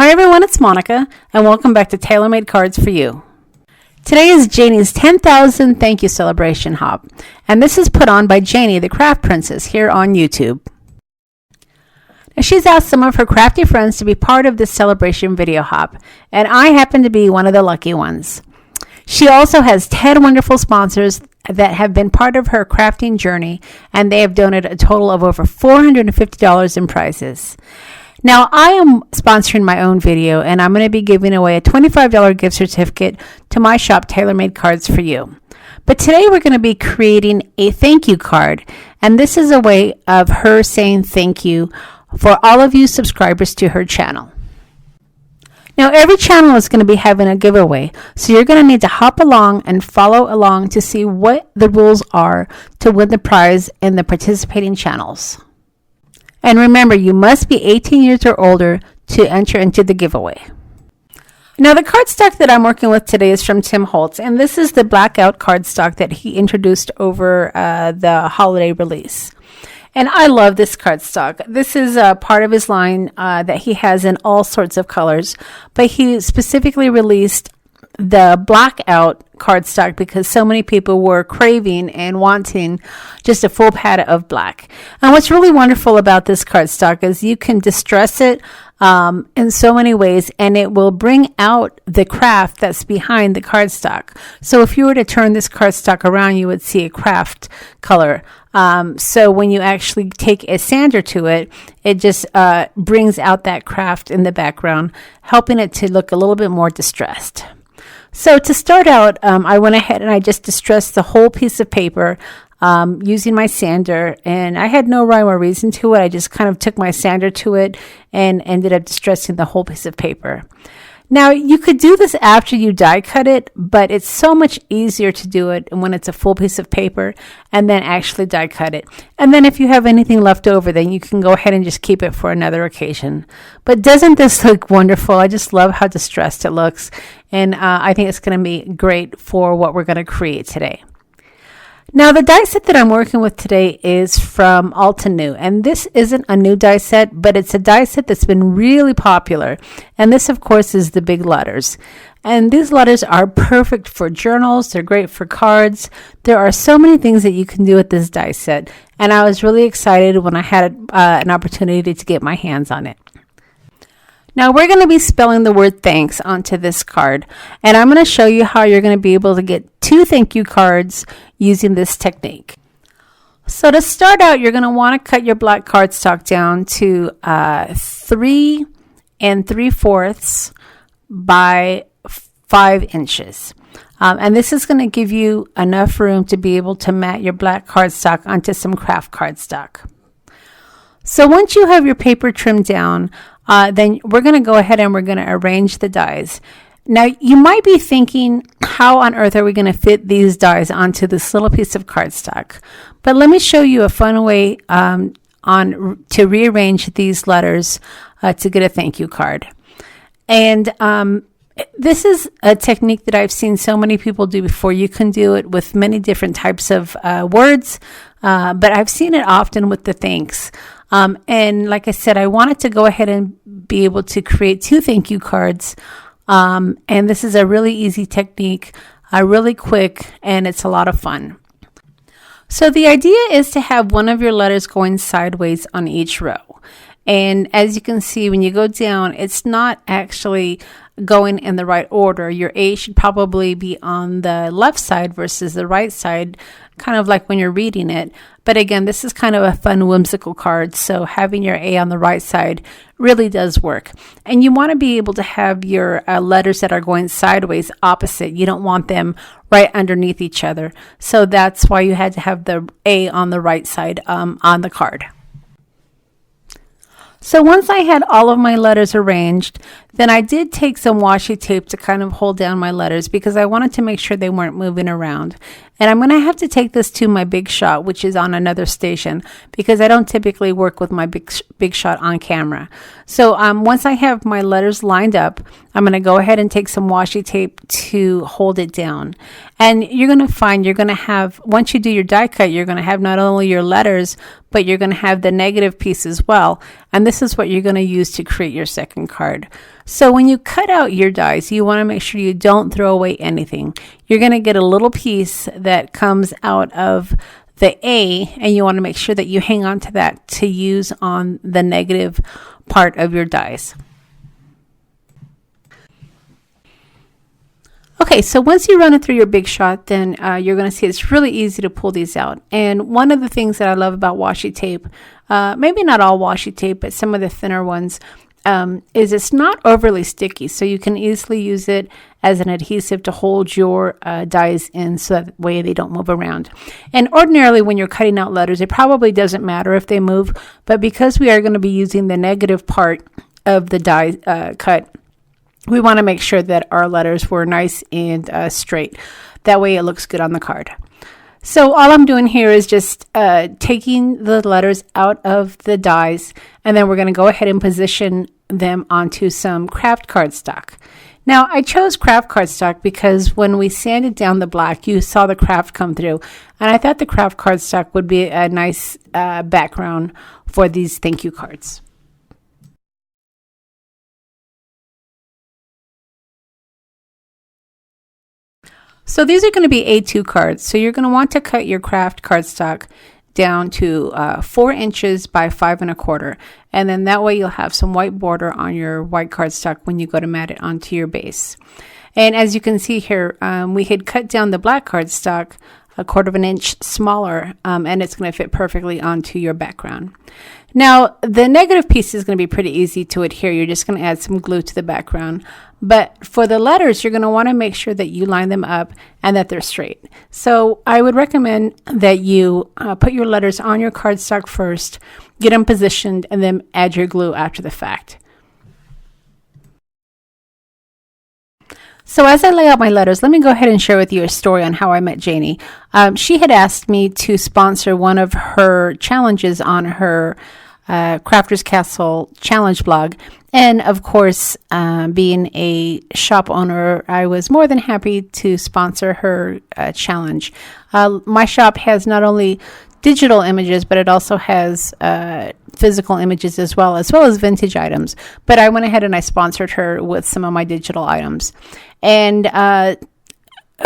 Hi everyone, it's Monica, and welcome back to Tailor-Made Cards for You. Today is Janie's 10,000 Thank You Celebration Hop, and this is put on by Janie, the Craft Princess, here on YouTube. Now, she's asked some of her crafty friends to be part of this celebration video hop, and I happen to be one of the lucky ones. She also has 10 wonderful sponsors that have been part of her crafting journey, and they have donated a total of over $450 in prizes. Now, I am sponsoring my own video, and I'm going to be giving away a $25 gift certificate to my shop, Tailor-Made Cards for You. But today we're going to be creating a thank you card, and this is a way of her saying thank you for all of you subscribers to her channel. Now, every channel is going to be having a giveaway, so you're going to need to hop along and follow along to see what the rules are to win the prize in the participating channels. And remember, you must be 18 years or older to enter into the giveaway. Now, the cardstock that I'm working with today is from Tim Holtz, and this is the Blackout cardstock that he introduced over the holiday release. And I love this cardstock. This is part of his line that he has in all sorts of colors, but he specifically released the Blackout cardstock because so many people were craving and wanting just a full palette of black. And what's really wonderful about this cardstock is you can distress it in so many ways, and it will bring out the craft that's behind the cardstock. So if you were to turn this cardstock around, you would see a craft color. So when you actually take a sander to it, it just brings out that craft in the background, helping it to look a little bit more distressed. So to start out, I went ahead and I just distressed the whole piece of paper using my sander, and I had no rhyme or reason to it. I just kind of took my sander to it and ended up distressing the whole piece of paper. Now, you could do this after you die cut it, but it's so much easier to do it when it's a full piece of paper and then actually die cut it. And then if you have anything left over, then you can go ahead and just keep it for another occasion. But doesn't this look wonderful? I just love how distressed it looks, and I think it's going to be great for what we're going to create today. Now, the die set that I'm working with today is from Altenew, and this isn't a new die set, but it's a die set that's been really popular. And this, of course, is the big letters. And these letters are perfect for journals. They're great for cards. There are so many things that you can do with this die set, and I was really excited when I had an opportunity to get my hands on it. Now, we're going to be spelling the word thanks onto this card, and I'm going to show you how you're going to be able to get 2 thank you cards using this technique. So to start out, you're going to want to cut your black cardstock down to 3 3/4 by 5 inches. And this is going to give you enough room to be able to mat your black cardstock onto some Kraft cardstock. So once you have your paper trimmed down, then we're going to go ahead and we're going to arrange the dies. Now, you might be thinking, how on earth are we going to fit these dies onto this little piece of cardstock? But let me show you a fun way to rearrange these letters to get a thank you card. And this is a technique that I've seen so many people do before. You can do it with many different types of words, but I've seen it often with the thanks. And like I said, I wanted to go ahead and be able to create 2 thank you cards. And this is a really easy technique, really quick, and it's a lot of fun. So the idea is to have one of your letters going sideways on each row. And as you can see, when you go down, it's not actually going in the right order. Your A should probably be on the left side versus the right side, kind of like when you're reading it. But again, this is kind of a fun, whimsical card, so having your A on the right side really does work. And you want to be able to have your letters that are going sideways opposite. You don't want them right underneath each other. So that's why you had to have the A on the right side on the card. So once I had all of my letters arranged, then I did take some washi tape to kind of hold down my letters because I wanted to make sure they weren't moving around. And I'm going to have to take this to my Big Shot, which is on another station, because I don't typically work with my Big Shot on camera. So once I have my letters lined up, I'm going to go ahead and take some washi tape to hold it down. And you're going to find you're going to have, once you do your die cut, you're going to have not only your letters, but you're going to have the negative piece as well. And this is what you're going to use to create your second card. So when you cut out your dies, you want to make sure you don't throw away anything. You're going to get a little piece that comes out of the A, and you want to make sure that you hang on to that to use on the negative part of your dies. Okay, so once you run it through your Big Shot, then you're going to see it's really easy to pull these out. And one of the things that I love about washi tape, maybe not all washi tape, but some of the thinner ones, is it's not overly sticky. So you can easily use it as an adhesive to hold your dies in so that way they don't move around. And ordinarily when you're cutting out letters, it probably doesn't matter if they move, but because we are going to be using the negative part of the die cut, we want to make sure that our letters were nice and straight. That way it looks good on the card. So all I'm doing here is just taking the letters out of the dies, and then we're going to go ahead and position them onto some Kraft cardstock. Now, I chose Kraft cardstock because when we sanded down the black, you saw the Kraft come through, and I thought the Kraft cardstock would be a nice background for these thank you cards. So these are going to be A2 cards. So you're going to want to cut your Kraft cardstock down to 4 inches by 5 1/4. And then that way you'll have some white border on your white cardstock when you go to mat it onto your base. And as you can see here, we had cut down the black cardstock 1/4 inch smaller, and it's going to fit perfectly onto your background. Now, the negative piece is going to be pretty easy to adhere. You're just going to add some glue to the background. But for the letters, you're going to want to make sure that you line them up and that they're straight. So I would recommend that you put your letters on your cardstock first, get them positioned, and then add your glue after the fact. So as I lay out my letters, let me go ahead and share with you a story on how I met Janie. She had asked me to sponsor one of her challenges on her Crafter's Castle challenge blog. And of course, being a shop owner, I was more than happy to sponsor her challenge. My shop has not only digital images, but it also has physical images as well as vintage items. But I went ahead and I sponsored her with some of my digital items. And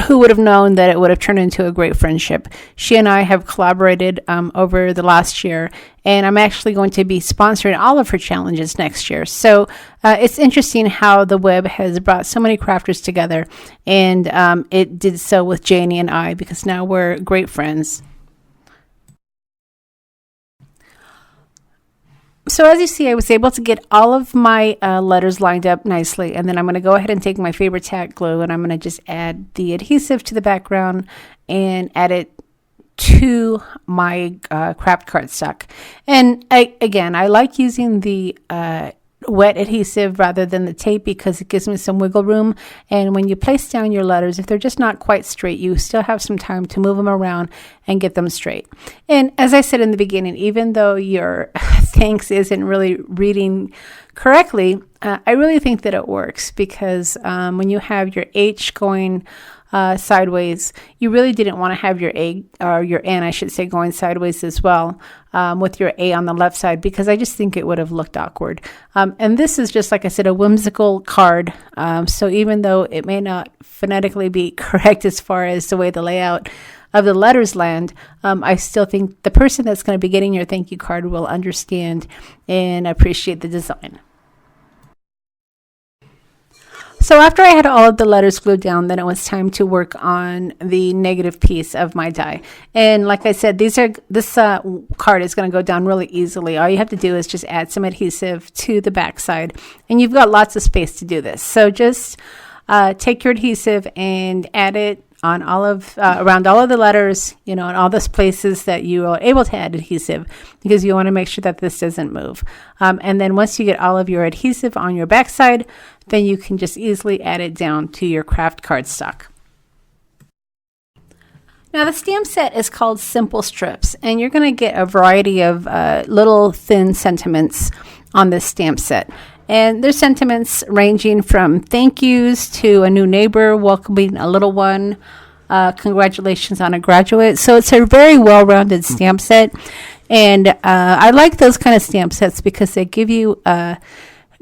who would have known that it would have turned into a great friendship? She and I have collaborated over the last year, and I'm actually going to be sponsoring all of her challenges next year. So it's interesting how the web has brought so many crafters together, and it did so with Janie and I, because now we're great friends. So as you see, I was able to get all of my letters lined up nicely, and then I'm going to go ahead and take my Fabri-Tac glue, and I'm going to just add the adhesive to the background and add it to my Kraft cardstock. And I like using the wet adhesive rather than the tape because it gives me some wiggle room. And when you place down your letters, if they're just not quite straight, you still have some time to move them around and get them straight. And as I said in the beginning, even though your thanks isn't really reading correctly, I really think that it works because when you have your H going sideways, you really didn't want to have your A, or your N, I should say, going sideways as well, with your A on the left side, because I just think it would have looked awkward. And this is just, like I said, a whimsical card. So even though it may not phonetically be correct as far as the way the layout of the letters land, I still think the person that's going to be getting your thank you card will understand and appreciate the design. So after I had all of the letters glued down, then it was time to work on the negative piece of my die. And like I said, this card is going to go down really easily. All you have to do is just add some adhesive to the back side, and you've got lots of space to do this. So just take your adhesive and add it on all of around all of the letters, in all those places that you are able to add adhesive, because you want to make sure that this doesn't move. And then once you get all of your adhesive on your backside, then you can just easily add it down to your Kraft cardstock. Now the stamp set is called Simple Strips, and you're going to get a variety of little thin sentiments on this stamp set. And there's sentiments ranging from thank yous to a new neighbor welcoming a little one, congratulations on a graduate. So it's a very well-rounded stamp set. And I like those kind of stamp sets because they give you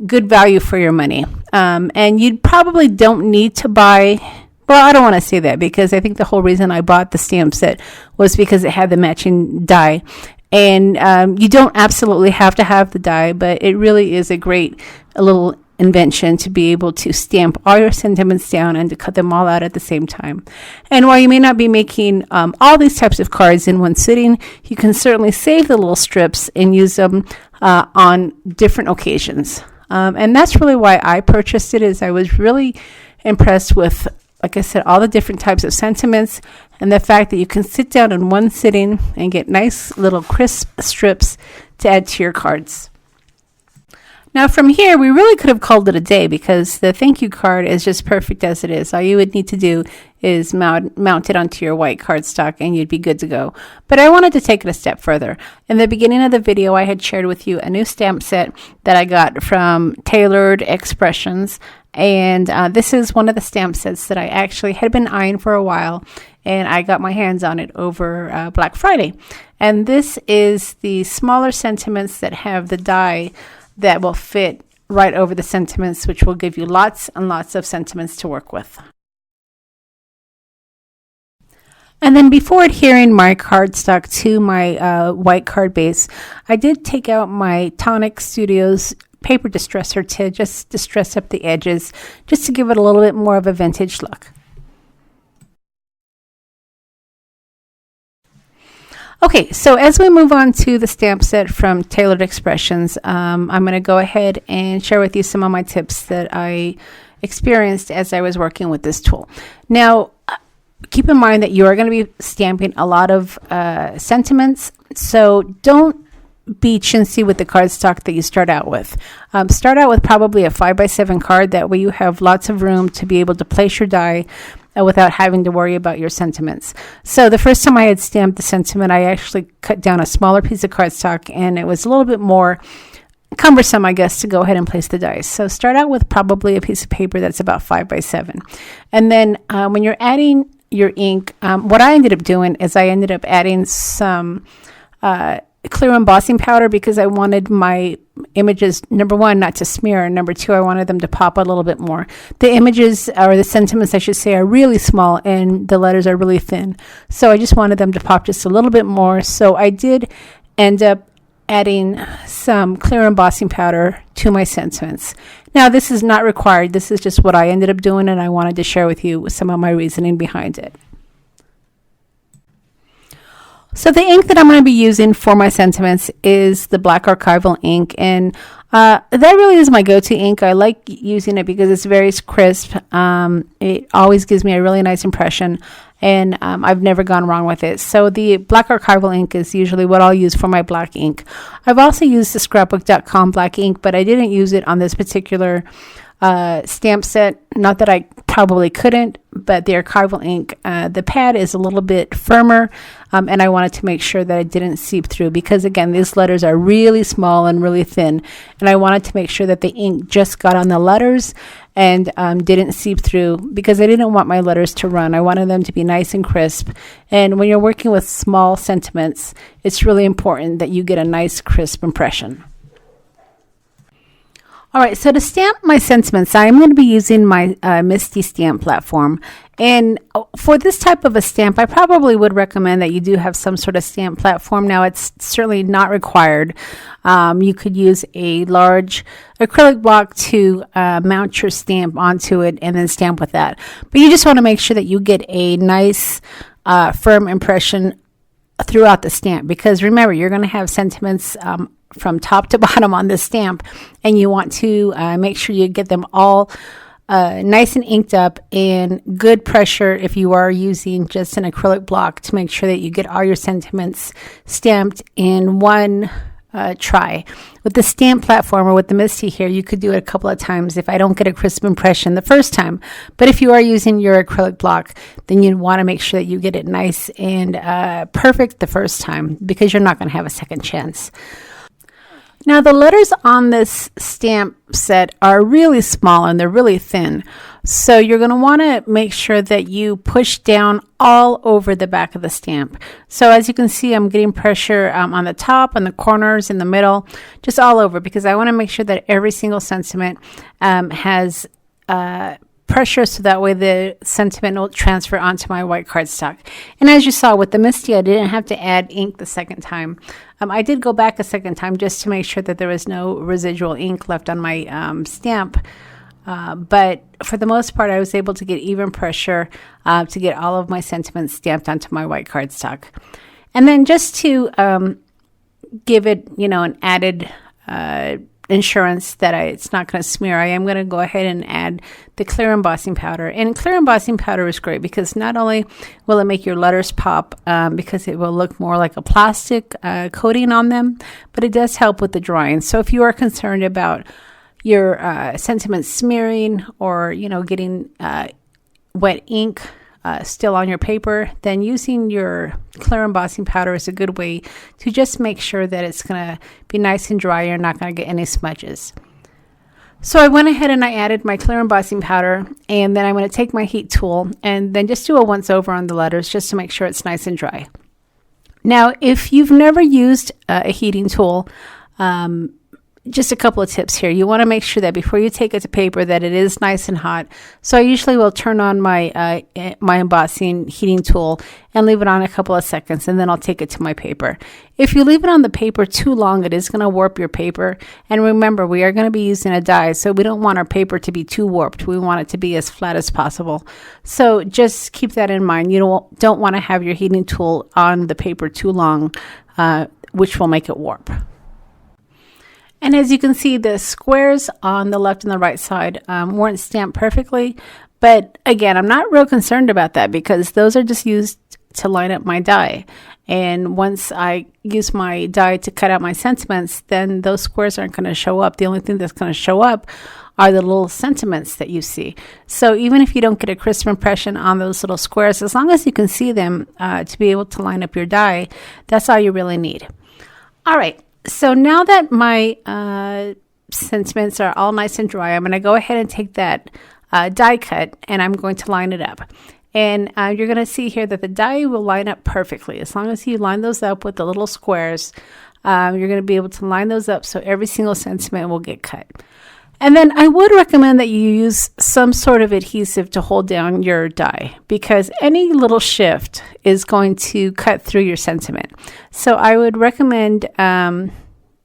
good value for your money. And you probably don't need to buy, well, I don't want to say that, because I think the whole reason I bought the stamp set was because it had the matching die. And you don't absolutely have to have the die, but it really is a little invention to be able to stamp all your sentiments down and to cut them all out at the same time. And while you may not be making all these types of cards in one sitting, you can certainly save the little strips and use them on different occasions. And that's really why I purchased it, is I was really impressed with, like I said, all the different types of sentiments, and the fact that you can sit down in one sitting and get nice little crisp strips to add to your cards. Now from here, we really could have called it a day, because the thank you card is just perfect as it is. All you would need to do is mount it onto your white cardstock and you'd be good to go. But I wanted to take it a step further. In the beginning of the video, I had shared with you a new stamp set that I got from Tailored Expressions. And this is one of the stamp sets that I actually had been eyeing for a while, and I got my hands on it over Black Friday. And this is the smaller sentiments that have the die that will fit right over the sentiments, which will give you lots and lots of sentiments to work with. And then before adhering my cardstock to my white card base, I did take out my Tonic Studios paper distresser to just distress up the edges, just to give it a little bit more of a vintage look. Okay, so as we move on to the stamp set from Tailored Expressions, I'm going to go ahead and share with you some of my tips that I experienced as I was working with this tool. Now, keep in mind that you are going to be stamping a lot of sentiments, so don't be chintzy with the cardstock that you start out with. Start out with probably a 5x7 card. That way you have lots of room to be able to place your die without having to worry about your sentiments. So the first time I had stamped the sentiment, I actually cut down a smaller piece of cardstock, and it was a little bit more cumbersome, I guess, to go ahead and place the dice. So start out with probably a piece of paper that's about 5x7. And then when you're adding your ink, what I ended up doing is I ended up adding some clear embossing powder, because I wanted my images, number one, not to smear, and number two, I wanted them to pop a little bit more. The images, or the sentiments I should say, are really small and the letters are really thin, so I just wanted them to pop just a little bit more. So I did end up adding some clear embossing powder to my sentiments. Now, this is not required. This is just what I ended up doing, and I wanted to share with you some of my reasoning behind it. So the ink that I'm going to be using for my sentiments is the black Archival ink, and that really is my go-to ink. I like using it because it's very crisp. It always gives me a really nice impression, and I've never gone wrong with it. So the black Archival ink is usually what I'll use for my black ink. I've also used the scrapbook.com black ink, but I didn't use it on this particular stamp set. Not that I probably couldn't, but the Archival ink, the pad is a little bit firmer, and I wanted to make sure that it didn't seep through, because again, these letters are really small and really thin, and I wanted to make sure that the ink just got on the letters and didn't seep through, because I didn't want my letters to run. I wanted them to be nice and crisp, and when you're working with small sentiments, it's really important that you get a nice crisp impression. All right, so to stamp my sentiments, I'm going to be using my Misty stamp platform. And for this type of a stamp, I probably would recommend that you do have some sort of stamp platform. Now, it's certainly not required. You could use a large acrylic block to mount your stamp onto it and then stamp with that. But you just want to make sure that you get a nice, firm impression throughout the stamp, because remember, you're going to have sentiments from top to bottom on this stamp, and you want to make sure you get them all nice and inked up, and good pressure if you are using just an acrylic block, to make sure that you get all your sentiments stamped in one try. With the stamp platform, or with the Misty here, you could do it a couple of times if I don't get a crisp impression the first time. But if you are using your acrylic block, then you want to make sure that you get it nice and perfect the first time, because you're not going to have a second chance. Now, the letters on this stamp set are really small and they're really thin. So you're going to want to make sure that you push down all over the back of the stamp. So as you can see, I'm getting pressure on the top, on the corners, in the middle, just all over, because I want to make sure that every single sentiment has pressure, so that way the sentiment will transfer onto my white cardstock. And as you saw with the Misty, I didn't have to add ink the second time. I did go back a second time just to make sure that there was no residual ink left on my stamp. But for the most part, I was able to get even pressure to get all of my sentiments stamped onto my white cardstock. And then just to give it, an added insurance that it's not going to smear, I am going to go ahead and add the clear embossing powder. And clear embossing powder is great because not only will it make your letters pop because it will look more like a plastic coating on them, but it does help with the drawing. So if you are concerned about your sentiments smearing or getting wet ink still on your paper, then using your clear embossing powder is a good way to just make sure that it's going to be nice and dry. You're not going to get any smudges. So I went ahead and I added my clear embossing powder, and then I'm going to take my heat tool and then just do a once over on the letters just to make sure it's nice and dry. Now, if you've never used a heating tool, just a couple of tips here. You want to make sure that before you take it to paper that it is nice and hot. So I usually will turn on my my embossing heating tool and leave it on a couple of seconds, and then I'll take it to my paper. If you leave it on the paper too long, it is going to warp your paper. And remember, we are going to be using a die, so we don't want our paper to be too warped. We want it to be as flat as possible. So just keep that in mind. You don't want to have your heating tool on the paper too long, which will make it warp. And as you can see, the squares on the left and the right side weren't stamped perfectly. But again, I'm not real concerned about that because those are just used to line up my die. And once I use my die to cut out my sentiments, then those squares aren't going to show up. The only thing that's going to show up are the little sentiments that you see. So even if you don't get a crisp impression on those little squares, as long as you can see them to be able to line up your die, that's all you really need. All right. So now that my sentiments are all nice and dry, I'm going to go ahead and take that die cut and I'm going to line it up. And you're going to see here that the die will line up perfectly. As long as you line those up with the little squares, you're going to be able to line those up so every single sentiment will get cut. And then I would recommend that you use some sort of adhesive to hold down your die because any little shift is going to cut through your sentiment. So I would recommend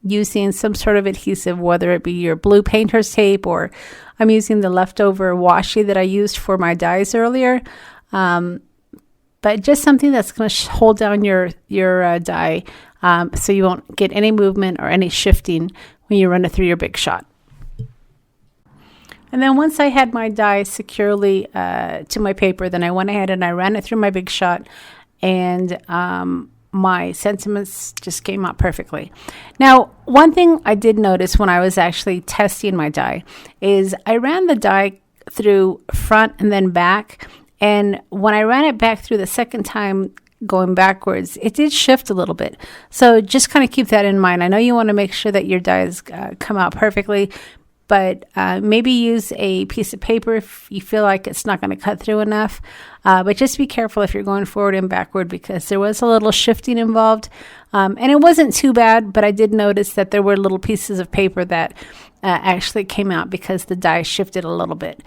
using some sort of adhesive, whether it be your blue painter's tape or I'm using the leftover washi that I used for my dies earlier. But just something that's going to hold down your die so you won't get any movement or any shifting when you run it through your big shot. And then once I had my die securely to my paper, then I went ahead and I ran it through my big shot, and my sentiments just came out perfectly. Now, one thing I did notice when I was actually testing my die is I ran the die through front and then back, and when I ran it back through the second time, going backwards, it did shift a little bit. So just kind of keep that in mind. I know you want to make sure that your dies come out perfectly, but maybe use a piece of paper if you feel like it's not going to cut through enough. But just be careful if you're going forward and backward because there was a little shifting involved. And it wasn't too bad, but I did notice that there were little pieces of paper that actually came out because the die shifted a little bit.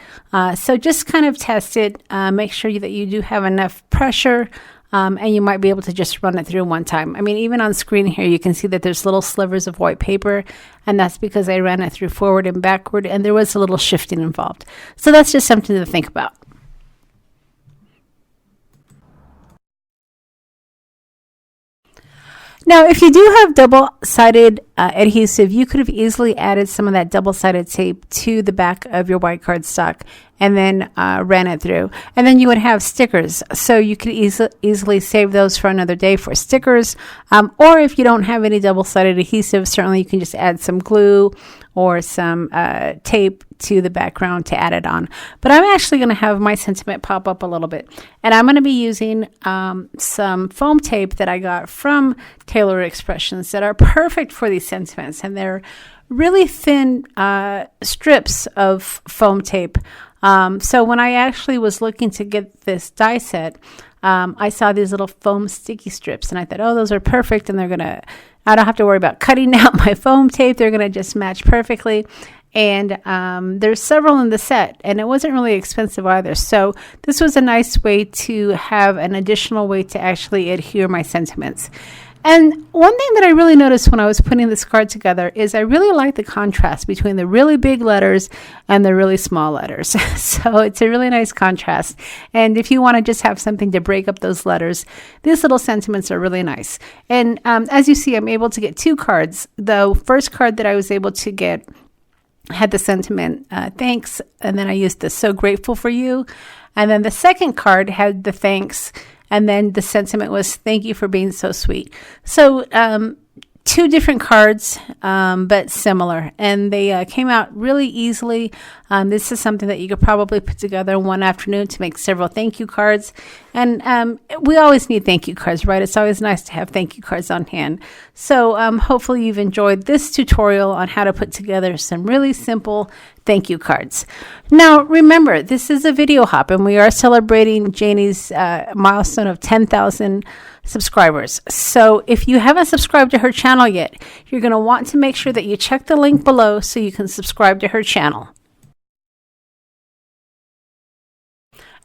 So just kind of test it. Make sure that you do have enough pressure. And you might be able to just run it through one time. I mean, even on screen here, you can see that there's little slivers of white paper, and that's because I ran it through forward and backward, and there was a little shifting involved. So that's just something to think about. Now, if you do have double-sided adhesive, you could have easily added some of that double-sided tape to the back of your white cardstock and then ran it through. And then you would have stickers. So you could easily save those for another day for stickers. Or if you don't have any double-sided adhesive, certainly you can just add some glue or some tape to the background to add it on. But I'm actually going to have my sentiment pop up a little bit. And I'm going to be using some foam tape that I got from Taylor Expressions that are perfect for these sentiments. And they're really thin strips of foam tape. So when I actually was looking to get this die set, I saw these little foam sticky strips, and I thought, oh, those are perfect, and I don't have to worry about cutting out my foam tape. They're going to just match perfectly. And there's several in the set, and it wasn't really expensive either. So this was a nice way to have an additional way to actually adhere my sentiments. And one thing that I really noticed when I was putting this card together is I really like the contrast between the really big letters and the really small letters. So it's a really nice contrast. And if you want to just have something to break up those letters, these little sentiments are really nice. And as you see, I'm able to get 2 cards. The first card that I was able to get had the sentiment, thanks, and then I used the so grateful for you. And then the second card had the thanks, and then the sentiment was thank you for being so sweet. So 2 different cards, but similar, and they came out really easily. This is something that you could probably put together in one afternoon to make several thank you cards. And we always need thank you cards, right? It's always nice to have thank you cards on hand. So hopefully you've enjoyed this tutorial on how to put together some really simple thank you cards. Now, remember, this is a video hop, and we are celebrating Janie's milestone of 10,000 subscribers. So if you haven't subscribed to her channel yet, you're going to want to make sure that you check the link below so you can subscribe to her channel.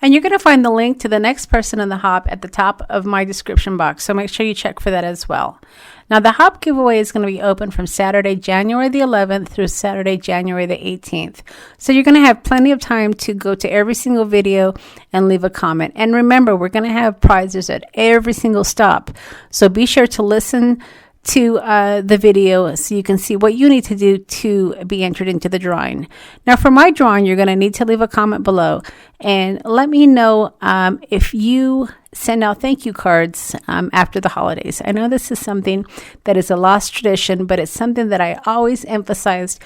And you're going to find the link to the next person in the hop at the top of my description box. So make sure you check for that as well. Now, the hop giveaway is going to be open from Saturday, January the 11th through Saturday, January the 18th. So you're going to have plenty of time to go to every single video and leave a comment. And remember, we're going to have prizes at every single stop. So be sure to listen to the video so you can see what you need to do to be entered into the drawing. Now, for my drawing, you're going to need to leave a comment below and let me know if you send out thank you cards after the holidays. I know this is something that is a lost tradition, but it's something that I always emphasized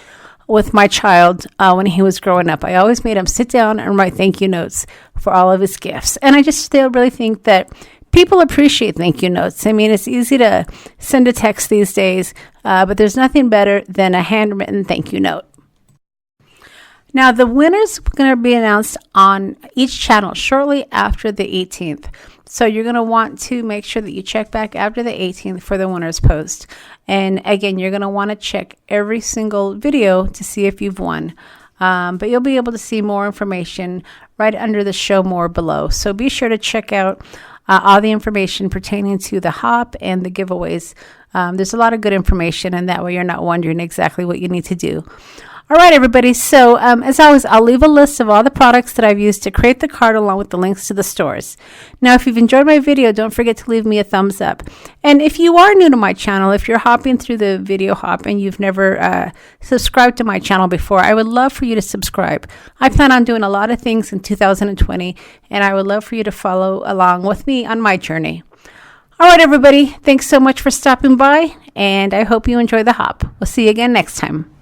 with my child when he was growing up. I always made him sit down and write thank you notes for all of his gifts. And I just still really think that people appreciate thank you notes. I mean, it's easy to send a text these days, but there's nothing better than a handwritten thank you note. Now, the winners are going to be announced on each channel shortly after the 18th. So you're going to want to make sure that you check back after the 18th for the winners post. And again, you're going to want to check every single video to see if you've won. But you'll be able to see more information right under the show more below. So be sure to check out all the information pertaining to the hop and the giveaways. There's a lot of good information, and that way you're not wondering exactly what you need to do. All right, everybody. So as always, I'll leave a list of all the products that I've used to create the card along with the links to the stores. Now, if you've enjoyed my video, don't forget to leave me a thumbs up. And if you are new to my channel, if you're hopping through the video hop and you've never subscribed to my channel before, I would love for you to subscribe. I plan on doing a lot of things in 2020, and I would love for you to follow along with me on my journey. All right, everybody. Thanks so much for stopping by, and I hope you enjoy the hop. We'll see you again next time.